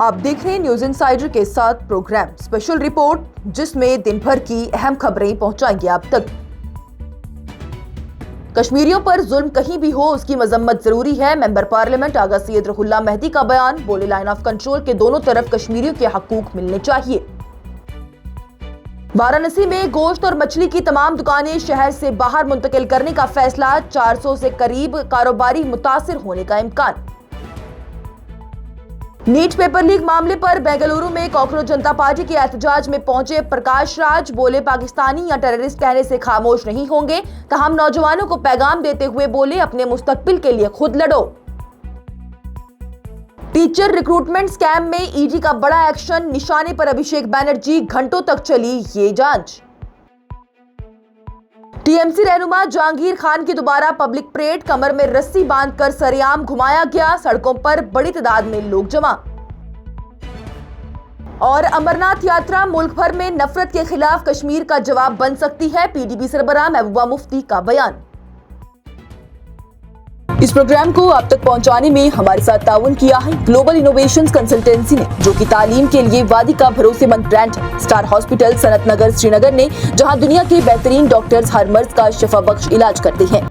आप देख रहे हैं न्यूज इनसाइडर के साथ प्रोग्राम स्पेशल रिपोर्ट, जिसमें दिन भर की अहम खबरें पहुंचाएंगे आप तक। कश्मीरियों पर जुल्म कहीं भी हो उसकी मजम्मत जरूरी है। मेंबर पार्लियामेंट आगा सैयद रहुल्ला मेहदी का बयान। बोले, लाइन ऑफ कंट्रोल के दोनों तरफ कश्मीरियों के हकूक मिलने चाहिए। वाराणसी में गोश्त और मछली की तमाम दुकानें शहर से बाहर मुंतकिल करने का फैसला। 400 से करीब कारोबारी मुतासिर होने का इम्कान। नीट पेपर लीक मामले पर बेंगलुरु में कॉकरोच जनता पार्टी के एहतजाज में पहुंचे प्रकाश राज। बोले, पाकिस्तानी या टेररिस्ट कहने से खामोश नहीं होंगे। तमाम नौजवानों को पैगाम देते हुए बोले, अपने मुस्तकबिल के लिए खुद लड़ो। टीचर रिक्रूटमेंट स्कैम में ईडी का बड़ा एक्शन। निशाने पर अभिषेक बैनर्जी, घंटों तक चली ये जांच। टीएमसी रहनुमा जहांगीर खान की दोबारा पब्लिक परेड। कमर में रस्सी बांधकर सरेआम घुमाया गया। सड़कों पर बड़ी तादाद में लोग जमा। और अमरनाथ यात्रा मुल्क भर में नफरत के खिलाफ कश्मीर का जवाब बन सकती है। पीडीपी सरबराह महबूबा मुफ्ती का बयान। इस प्रोग्राम को आप तक पहुंचाने में हमारे साथ ताउन किया है ग्लोबल इनोवेशंस कंसल्टेंसी ने, जो कि तालीम के लिए वादी का भरोसेमंद ब्रांड है। स्टार हॉस्पिटल सनत नगर श्रीनगर ने, जहां दुनिया के बेहतरीन डॉक्टर्स हर मर्ज का शिफा बख्श इलाज करते हैं।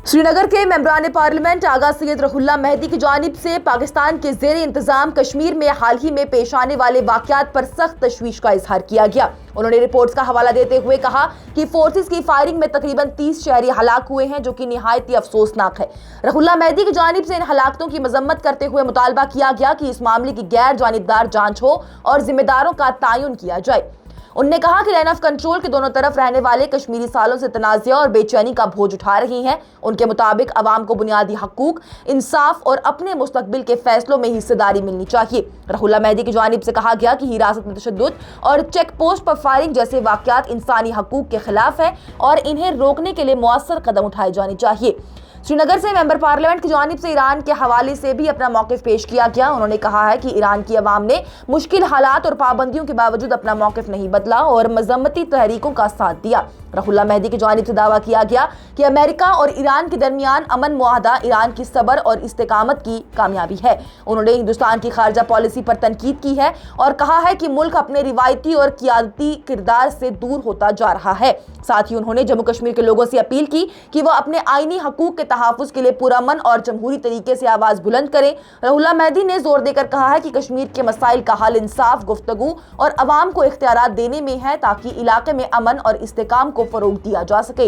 श्रीनगर के मेंबरान पार्लियामेंट आगा सैयद रहुल्ला मेहदी की जानिब से पाकिस्तान के ज़ेरे इंतजाम कश्मीर में हाल ही में पेश आने वाले वाकयात पर सख्त तशवीश का इजहार किया गया। उन्होंने रिपोर्ट्स का हवाला देते हुए कहा कि फोर्सेस की फायरिंग में तकरीबन 30 शहरी हलाक हुए हैं, जो कि निहायत ही अफसोसनाक है। रहुल्ला मेहदी की जानिब से इन हलाकतों की मजम्मत करते हुए मुतालबा किया गया कि इस मामले की गैर जानिबदार जांच हो और जिम्मेदारों का तयन किया जाए। उन्होंने कहा कि लाइन ऑफ कंट्रोल के दोनों तरफ रहने वाले कश्मीरी सालों से तनाज़ा और बेचैनी का बोझ उठा रही हैं। उनके मुताबिक अवाम को बुनियादी हकूक, इंसाफ और अपने मुस्तकबिल के फैसलों में हिस्सेदारी मिलनी चाहिए। रहुल्ला मेहदी की जानिब से कहा गया कि हिरासत में तशद्दुद और चेक पोस्ट पर फायरिंग जैसे वाकयात इंसानी हकूक के खिलाफ है और इन्हें रोकने के लिए मुअस्सर कदम उठाए जाने चाहिए। श्रीनगर से मेंबर पार्लियामेंट की जानिब से ईरान के हवाले से भी अपना मौक़िफ़ पेश किया गया। उन्होंने कहा है कि ईरान की अवाम ने मुश्किल हालात और पाबंदियों के बावजूद अपना मौक़िफ़ नहीं बदला और मजम्मती तहरीकों का साथ दिया। रहुल्ला मेहदी की जानिब से दावा किया गया कि अमेरिका और ईरान के दरमियान अमन मुआहदा ईरान की सब्र और इस्तेकामत की कामयाबी है। उन्होंने हिंदुस्तान की खारजा पॉलिसी पर तनकीद की है और कहा है कि मुल्क अपने रिवायती और क़ियादती किरदार से दूर होता जा रहा है। साथ ही उन्होंने जम्मू कश्मीर के लोगों से अपील की कि वह अपने आईनी हकूक के तहफ़्फ़ुज़ के लिए पुरअमन और जमहूरी तरीके से आवाज़ बुलंद करें। रहुल्ला मेहदी ने जोर देकर कहा है कि कश्मीर के मसाइल का हल इंसाफ, गुफ्तगू और अवाम को इख्तियारात देने में है, ताकि इलाके में अमन और इस्तेकाम को फरोग दिया जा सके।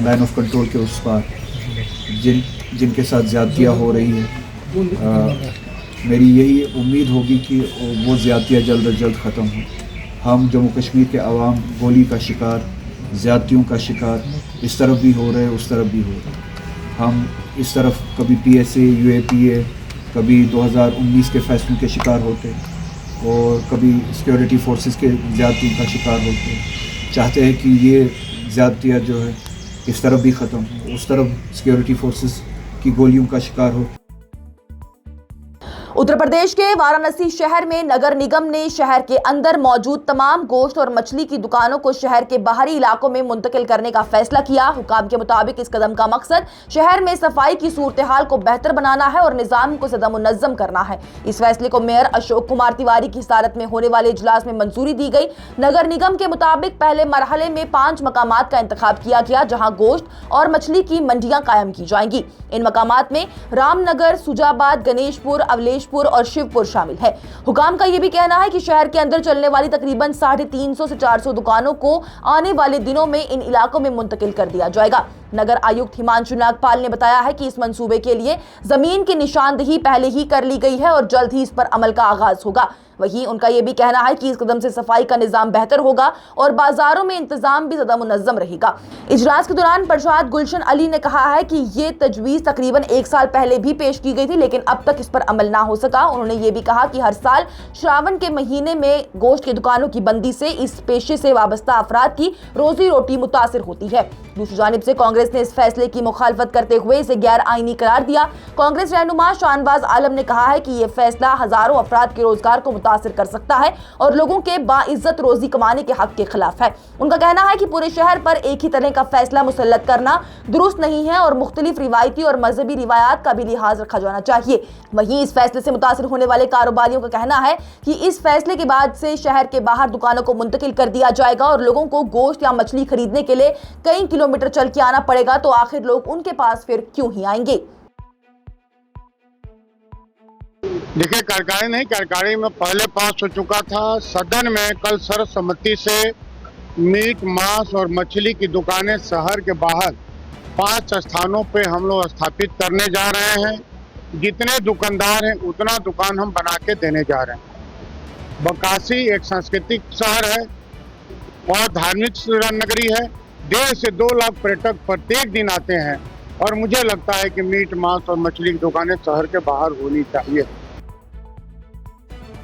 लाइन ऑफ कंट्रोल के उस पार जिनके साथ ज्यादतियाँ हो रही है, मेरी यही उम्मीद होगी कि वो ज्यादतियाँ जल्द अज जल्द ख़त्म हों। हम जम्मू कश्मीर के अवाम गोली का शिकार, ज़्यादतियों का शिकार इस तरफ भी हो रहे, उस तरफ भी हो रहे। हम इस तरफ कभी PSA, UAPA, कभी 2019 के फैसलों के शिकार होते और कभी सिक्योरिटी फोर्सेस के ज़्यादतियों का शिकार होते। चाहते हैं कि ये ज़्यादतियाँ जो है इस तरफ भी ख़त्म हो, उस तरफ सिक्योरिटी फोर्सेस की गोलियों का शिकार हो। उत्तर प्रदेश के वाराणसी शहर में नगर निगम ने शहर के अंदर मौजूद तमाम गोश्त और मछली की दुकानों को शहर के बाहरी इलाकों में मुंतकिल करने का फैसला किया। हुकाम के मुताबिक इस कदम का मकसद शहर में सफाई की सूरत हाल को बेहतर बनाना है और निजाम को ज़्यादा मुनज़्ज़म करना है। इस फैसले को मेयर अशोक कुमार तिवारी की सदारत में होने वाले इजलास में मंजूरी दी गई। नगर निगम के मुताबिक पहले मरहले में 5 मकामात का इंतखाब किया गया, जहाँ गोश्त और मछली की मंडियां कायम की जाएंगी। इन मकामात में रामनगर, सुजाबाद, गणेशपुर, अवलेशपुर और शिवपुर शामिल है। हुकाम का यह भी कहना है कि शहर के अंदर चलने वाली तकरीबन 350 से 400 दुकानों को आने वाले दिनों में इन इलाकों में मुंतकिल कर दिया जाएगा। नगर आयुक्त हिमांशु नागपाल ने बताया है कि इस मंसूबे के लिए जमीन की निशानदही पहले ही कर ली गई है और जल्द ही इस पर अमल का आगाज होगा। वहीं उनका यह भी कहना है कि इस कदम से सफाई का निजाम बेहतर होगा और बाजारों में इंतजाम भी ज्यादा मुनज़्ज़म रहेगा। इजलास के दौरान प्रसाद गुलशन अली ने कहा है कि ये तजवीज़ तकरीबन 1 साल पहले भी पेश की गई थी, लेकिन अब तक इस पर अमल ना हो सका। उन्होंने ये भी कहा कि हर साल श्रावण के महीने में गोश्त की दुकानों की बंदी से इस पेशे से वाबस्ता अफराद की रोजी रोटी मुतासिर होती है। दूसरी जानिब से कांग्रेस ने इस फैसले की मुखालफत करते हुए इसे गैर आईनी करार दिया। कांग्रेस रहनुमा शाहनवाज आलम ने कहा है कि यह फैसला हजारों अफराद के रोजगार को मुतासिर कर सकता है और लोगों के बाइज्जत रोजी कमाने के हक के खिलाफ है। उनका कहना है कि पूरे शहर पर एक ही तरह का फैसला मुसल्लत करना दुरुस्त नहीं है और मुख्तलिफ रिवायती और मजहबी रिवायात का भी लिहाज रखा जाना चाहिए। वहीं इस फैसले से मुतासिर होने वाले कारोबारियों का कहना है कि इस फैसले के बाद से शहर के बाहर दुकानों को मुंतकिल कर दिया जाएगा और लोगों को गोश्त या मछली खरीदने के लिए कई किलोमीटर चल के आना पड़ेगा, तो आखिर लोग उनके पास फिर क्यों ही आएंगे। देखिए, करकारी में पहले पास हो चुका था। सदन में कल सर्वसम्मति से मीट, मांस और मछली की दुकानें शहर के बाहर 5 स्थानों पे हम लोग स्थापित करने जा रहे हैं। जितने दुकानदार हैं उतना दुकान हम बना के देने जा रहे हैं। बकासी एक सांस्कृतिक शहर है और धार्मिक नगरी है। 1.5 से 2 लाख पर्यटक प्रत्येक दिन आते हैं और मुझे लगता है कि मीट, मांस और मछली की दुकानें शहर के बाहर होनी चाहिए।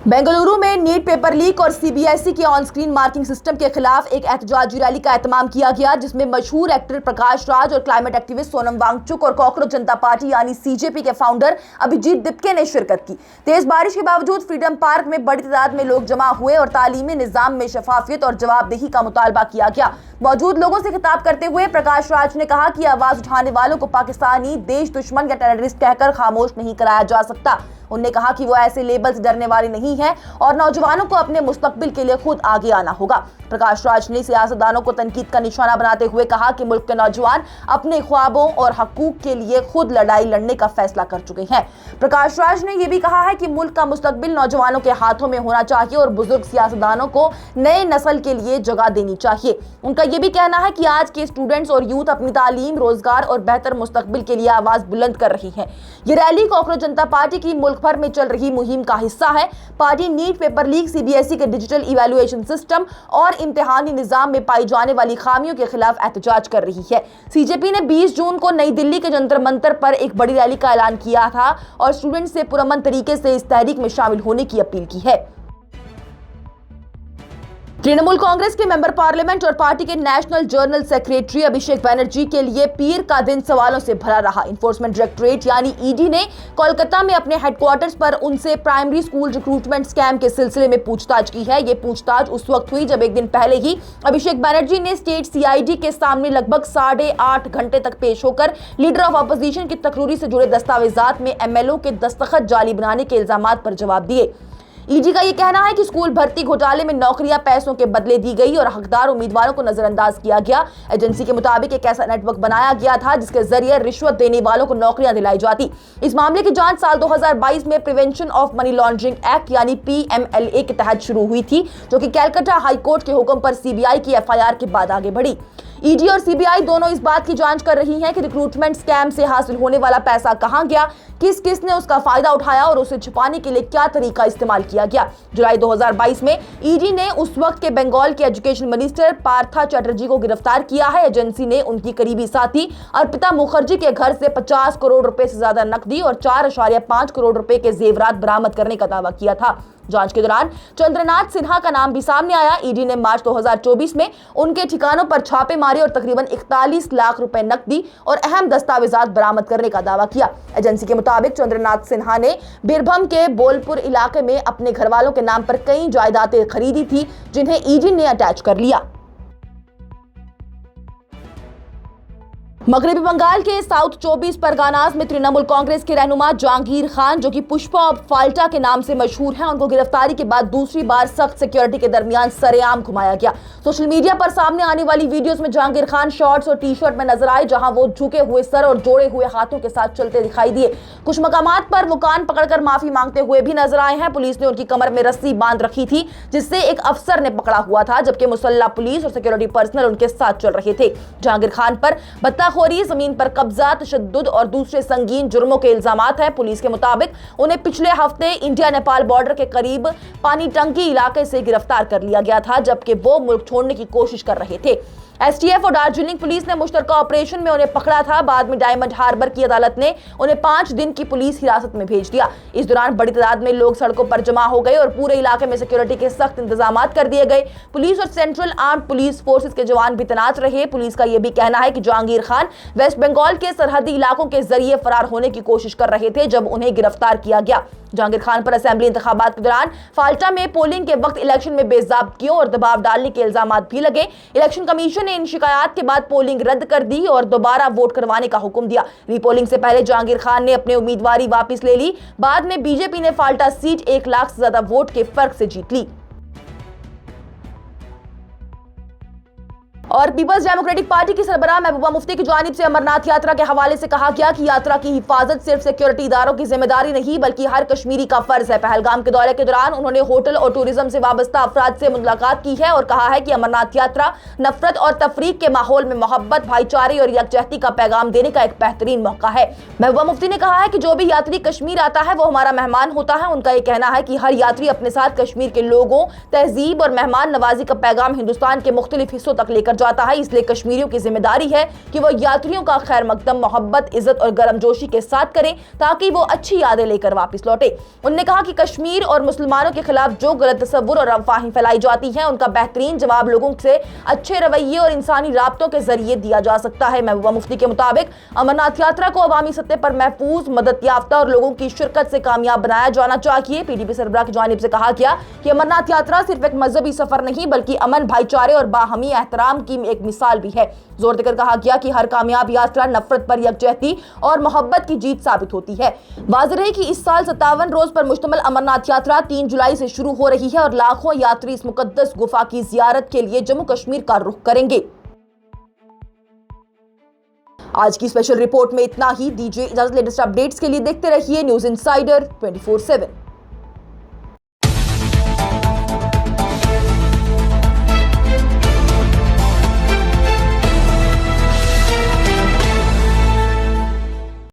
बेंगलुरु में नीट पेपर लीक और सीबीएसई के ऑन स्क्रीन मार्किंग सिस्टम के खिलाफ एक एहतजाजी रैली का एहतमाम किया गया, जिसमें मशहूर एक्टर प्रकाश राज और क्लाइमेट एक्टिविस्ट सोनम वांगचुक और कॉकरोच जनता पार्टी यानी सीजेपी के फाउंडर अभिजीत दिपके ने शिरकत की। तेज बारिश के बावजूद फ्रीडम पार्क में बड़ी तादाद में लोग जमा हुए और तालीमी निजाम में शफाफियत और जवाबदेही का मुतालबा किया गया। मौजूद लोगों से खिताब करते हुए प्रकाश राज ने कहा कि आवाज उठाने वालों को पाकिस्तानी देश दुश्मन या टेररिस्ट कहकर खामोश नहीं कराया जा सकता। उन्होंने कहा कि वो ऐसे लेबल से डरने वाले नहीं हैं और नौजवानों को अपने मुस्तकबिल के लिए खुद आगे आना होगा। प्रकाश राज ने सियासतदानों को तनकीद का निशाना बनाते हुए कहा कि मुल्क के नौजवान अपने ख्वाबों और हकूक के लिए खुद लड़ाई लड़ने का फैसला कर चुके हैं। प्रकाश राज ने यह भी कहा है कि मुल्क का मुस्तकबिल नौजवानों के हाथों में होना चाहिए और बुजुर्ग सियासतदानों को नए नस्ल के लिए जगह देनी चाहिए। उनका यह भी कहना है कि आज के स्टूडेंट्स और यूथ अपनी तालीम, रोजगार और बेहतर मुस्तकबिल के लिए आवाज बुलंद कर रही है। ये रैली कॉकरोच जनता पार्टी की मुल्क भर में चल रही मुहिम का हिस्सा है। Party NEET paper leak, CBSE के डिजिटल इवैल्यूएशन सिस्टम और इम्तिहानी निजाम में पाई जाने वाली खामियों के खिलाफ एहतजाज कर रही है। सीजेपी ने 20 जून को नई दिल्ली के जंतर मंतर पर एक बड़ी रैली का ऐलान किया था और स्टूडेंट से पुरअमन तरीके से इस तहरीक में शामिल होने की अपील की है। तृणमूल कांग्रेस के मेंबर पार्लियामेंट और पार्टी के national general secretary Abhishek Banerjee के लिए पीर का दिन सवालों से भरा रहा। इन्फोर्समेंट डायरेक्टरेट यानी ईडी ने कोलकाता में अपने हेडक्वार्टर्स पर उनसे प्राइमरी स्कूल रिक्रूटमेंट स्कैम के सिलसिले में पूछताछ की है। ये पूछताछ उस वक्त हुई जब एक दिन पहले ही अभिषेक बनर्जी ने स्टेट सीआईडी के सामने लगभग 8.5 घंटे तक पेश होकर लीडर ऑफ अपोजिशन की तकरीर से जुड़े दस्तावेजात में एमएलओ के दस्तखत जाली बनाने के इल्जामात पर जवाब दिए। ईडी का यह कहना है कि स्कूल भर्ती घोटाले में नौकरियां पैसों के बदले दी गई और हकदार उम्मीदवारों को नजरअंदाज किया गया। एजेंसी के मुताबिक एक ऐसा नेटवर्क बनाया गया था जिसके जरिए रिश्वत देने वालों को नौकरियां दिलाई जाती। इस मामले की जांच साल 2022 में prevention of money laundering act यानी पीएमएलए के तहत शुरू हुई थी, जो कि कलकत्ता हाई कोर्ट के हुक्म पर सीबीआई की एफआईआर के बाद आगे बढ़ी। ईडी और सीबीआई दोनों इस बात की जांच कर रही हैं कि रिक्रूटमेंट स्कैम से हासिल होने वाला पैसा कहां गया, किस किस ने उसका फायदा उठाया और उसे छुपाने के लिए क्या तरीका इस्तेमाल किया गया। जुलाई 2022 में ईडी ने उस वक्त के बंगाल के एजुकेशन मिनिस्टर पार्था चैटर्जी को गिरफ्तार किया है। एजेंसी ने उनकी करीबी साथी अर्पिता मुखर्जी के घर से 50 करोड़ रुपए से ज्यादा नकदी और 4.5 करोड़ रुपए के जेवरात बरामद करने का दावा किया था। जांच के दौरान चंद्रनाथ सिन्हा का नाम भी सामने आया। ईडी ने मार्च 2024 में उनके ठिकानों पर छापे मारे और तकरीबन 41 लाख रुपए नकदी और अहम दस्तावेजात बरामद करने का दावा किया। एजेंसी के मुताबिक चंद्रनाथ सिन्हा ने बीरभूम के बोलपुर इलाके में अपने घरवालों के नाम पर कई जायदादें खरीदी थी, जिन्हें ईडी ने अटैच कर लिया। मगरबी बंगाल के साउथ 24 परगानाज में तृणमूल कांग्रेस के रहनुमा जहांगीर खान, जो कि पुष्पा और फाल्टा के नाम से मशहूर हैं, उनको गिरफ्तारी के बाद दूसरी बार सख्त सिक्योरिटी के दरमियान सरेआम घुमाया गया। सोशल मीडिया पर सामने आने वाली वीडियोस में जहांगीर खान शॉर्ट्स और टी शर्ट में नजर आए, जहां वो झुके हुए सर और जोड़े हुए हाथों के साथ चलते दिखाई दिए। कुछ मकामात पर वो कान पकड़कर माफी मांगते हुए भी नजर आए हैं। पुलिस ने उनकी कमर में रस्सी बांध रखी थी, जिससे एक अफसर ने पकड़ा हुआ था, जबकि मुसल्ला पुलिस और सिक्योरिटी पर्सनल उनके साथ चल रहे थे। जहांगीर खान पर बत्ताखोरी, जमीन पर कब्जा, तशद्दुद और दूसरे संगीन जुर्मों के इल्जामात हैं। पुलिस के मुताबिक उन्हें पिछले हफ्ते इंडिया नेपाल बॉर्डर के करीब पानी टंकी इलाके से गिरफ्तार कर लिया गया था, जबकि वो मुल्क छोड़ने की कोशिश कर रहे थे। एसटीएफ और दार्जिलिंग पुलिस ने मुश्तरका ऑपरेशन में उन्हें पकड़ा था। बाद में डायमंड हार्बर की अदालत ने उन्हें 5 दिन की पुलिस हिरासत में भेज दिया। इस दौरान बड़ी तादाद में लोग सड़कों पर जमा हो गए और पूरे इलाके में सिक्योरिटी के सख्त इंतजाम कर दिए गए। पुलिस और सेंट्रल आर्म्ड पुलिस फोर्सेस के जवान भी तैनात रहे। पुलिस का यह भी कहना है कि जहांगीर खान वेस्ट बंगाल के सरहदी इलाकों के जरिए फरार होने की कोशिश कर रहे थे जब उन्हें गिरफ्तार किया गया। जहांगीर खान पर असेंबली इंतखाबात के दौरान फाल्टा में पोलिंग के वक्त इलेक्शन में बेज़ाब्तियों और दबाव डालने के इल्जाम भी लगे। इलेक्शन कमीशन ने इन शिकायत के बाद पोलिंग रद्द कर दी और दोबारा वोट करवाने का हुक्म दिया। रीपोलिंग से पहले जहांगीर खान ने अपनी उम्मीदवारी वापस ले ली। बाद में बीजेपी ने फाल्टा सीट 1 लाख से ज्यादा वोट के फर्क से जीत ली। और पीपल्स डेमोक्रेटिक पार्टी की सरबराह महबूबा मुफ्ती की जानिब से अमरनाथ यात्रा के हवाले से कहा गया कि यात्रा की हिफाजत सिर्फ सिक्योरिटी इदारों की जिम्मेदारी नहीं बल्कि हर कश्मीरी का फर्ज है। पहलगाम के दौरे के दौरान उन्होंने होटल और टूरिज्म से वाबस्ता अफराद से मुलाकात की है और कहा है कि अमरनाथ यात्रा नफरत और तफरीक के माहौल में मोहब्बत, भाईचारे और यकजहती का पैगाम देने का एक बेहतरीन मौका है। महबूबा मुफ्ती ने कहा है कि जो भी यात्री कश्मीर आता है वो हमारा मेहमान होता है। उनका ये कहना है कि हर यात्री अपने साथ कश्मीर के लोगों, तहजीब और मेहमान नवाजी का पैगाम हिंदुस्तान के मुख्तलिफ हिस्सों तक लेकर जाता है। इसलिए कश्मीरियों की जिम्मेदारी है कि वो यात्रियों का खैर मकदम, मोहब्बत, इज्जत और गर्मजोशी के साथ करें ताकि वो अच्छी यादें लेकर वापस लौटे। उन्होंने कहा कि कश्मीर और मुसलमानों के खिलाफ जो गलत तस्वुर और अफवाहें फैलाई जाती हैं उनका बेहतरीन जवाब लोगों से अच्छे रवैये और इंसानी राब्तों के जरिए दिया जा सकता है। महबूबा मुफ्ती के मुताबिक अमरनाथ यात्रा को अवामी सतह पर महफूज, मदद याफ्ता और लोगों की शिरकत से कामयाब बनाया जाना चाहिए। पीडीपी सरबराह की जानिब से कहा गया कि अमरनाथ यात्रा सिर्फ एक मजहबी सफर नहीं बल्कि अमन, भाईचारे और बाहमी एहतराम की एक मिसाल भी है। जोर देकर कहा गया कि हर कामयाब यात्रा नफरत पर यकजहती और मोहब्बत की जीत साबित होती है। वाज़ेह है कि इस साल 57 रोज पर मुश्तमिल अमरनाथ यात्रा 3 जुलाई से शुरू हो रही है और लाखों यात्री इस मुकद्दस गुफा की जियारत के लिए जम्मू कश्मीर का रुख करेंगे। आज की स्पेशल रिपोर्ट में इतना ही। दीजिए इजाजत। लेटेस्ट अपडेट्स के लिए देखते रहिए न्यूज़ इनसाइडर 24/7।